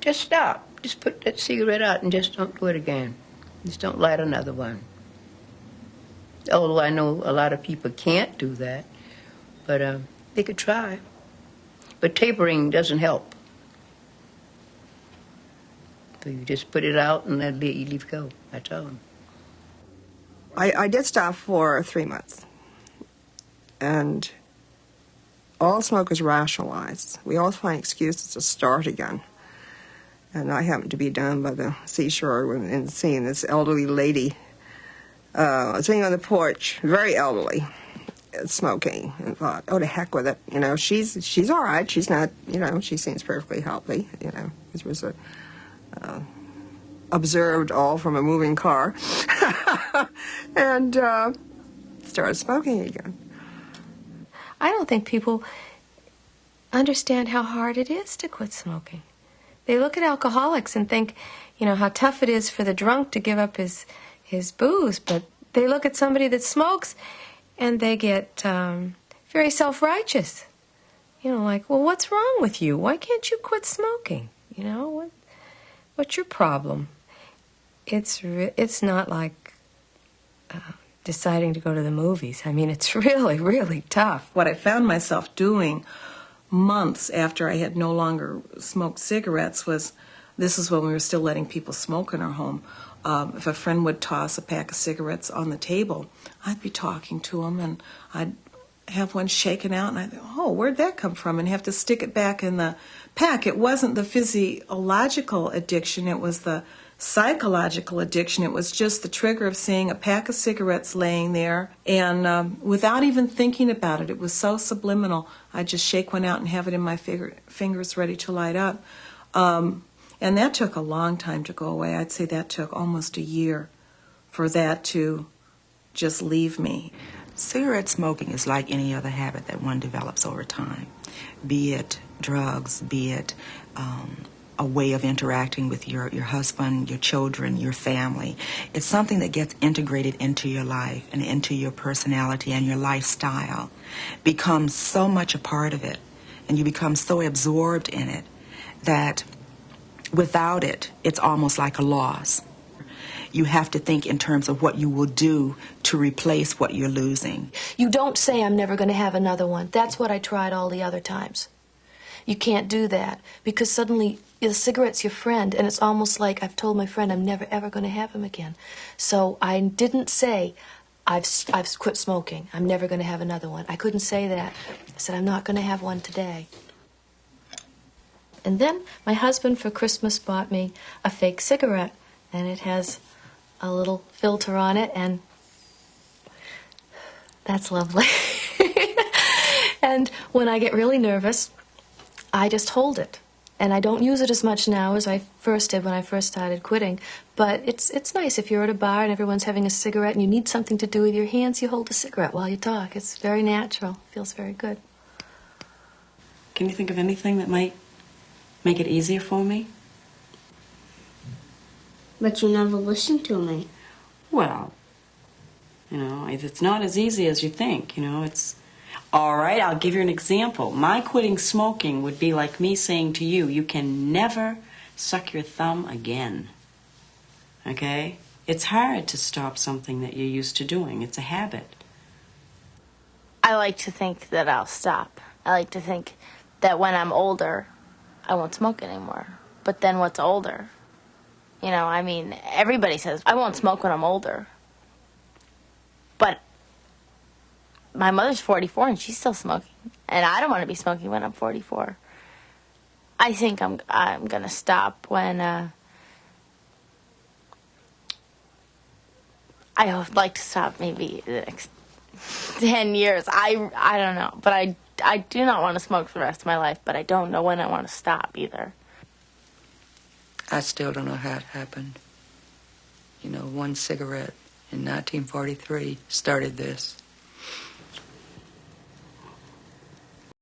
Just stop. Just put that cigarette out and just don't do it again. Just don't light another one. Although I know a lot of people can't do that, but they could try. But tapering doesn't help. So you just put it out and then you leave go. That's all. I did stop for 3 months. And all smokers rationalize. We always find excuses to start again. And I happened to be down by the seashore and seeing this elderly lady sitting on the porch, very elderly, smoking, and thought, oh, the heck with it. You know, she's all right. She's not, you know, she seems perfectly healthy. You know, it was observed all from a moving car, and started smoking again. I don't think people understand how hard it is to quit smoking. They look at alcoholics and think, you know, how tough it is for the drunk to give up his booze, but they look at somebody that smokes and they get very self-righteous. You know, like, well, what's wrong with you? Why can't you quit smoking? You know, what's your problem? It's not like deciding to go to the movies. I mean, it's really, really tough. What I found myself doing months after I had no longer smoked cigarettes was, this is when we were still letting people smoke in our home. If a friend would toss a pack of cigarettes on the table, I'd be talking to them, and I'd have one shaken out, and I'd think, oh, where'd that come from? And have to stick it back in the pack. It wasn't the physiological addiction, it was the psychological addiction. It was just the trigger of seeing a pack of cigarettes laying there, and without even thinking about it, it was so subliminal. I'd just shake one out and have it in my fingers ready to light up. And that took a long time to go away. I'd say that took almost a year for that to just leave me. Cigarette smoking is like any other habit that one develops over time, be it drugs, be it a way of interacting with your husband, your children, your family. It's something that gets integrated into your life and into your personality, and your lifestyle becomes so much a part of it, and you become so absorbed in it that without it, it's almost like a loss. You have to think in terms of what you will do to replace what you're losing. You don't say, I'm never going to have another one. That's what I tried all the other times. You can't do that, because suddenly the cigarette's your friend, and it's almost like I've told my friend I'm never ever going to have him again. So I didn't say, I've quit smoking, I'm never going to have another one. I couldn't say that. I said, I'm not going to have one today. And then my husband for Christmas bought me a fake cigarette, and it has a little filter on it, and that's lovely. And when I get really nervous, I just hold it. And I don't use it as much now as I first did when I first started quitting. But it's nice if you're at a bar and everyone's having a cigarette and you need something to do with your hands, you hold a cigarette while you talk. It's very natural. Feels very good. Can you think of anything that might make it easier for me? But you never listen to me. Well, you know, it's not as easy as you think, you know, it's... All right, I'll give you an example. My quitting smoking would be like me saying to you, you can never suck your thumb again. Okay? It's hard to stop something that you're used to doing. It's a habit. I like to think that I'll stop. I like to think that when I'm older, I won't smoke anymore. But then what's older? You know, I mean, everybody says, I won't smoke when I'm older. But my mother's 44 and she's still smoking. And I don't want to be smoking when I'm 44. I think I'm going to stop when... I would like to stop maybe the next 10 years. I don't know. But I do not want to smoke for the rest of my life, but I don't know when I want to stop either. I still don't know how it happened. You know, one cigarette in 1943 started this.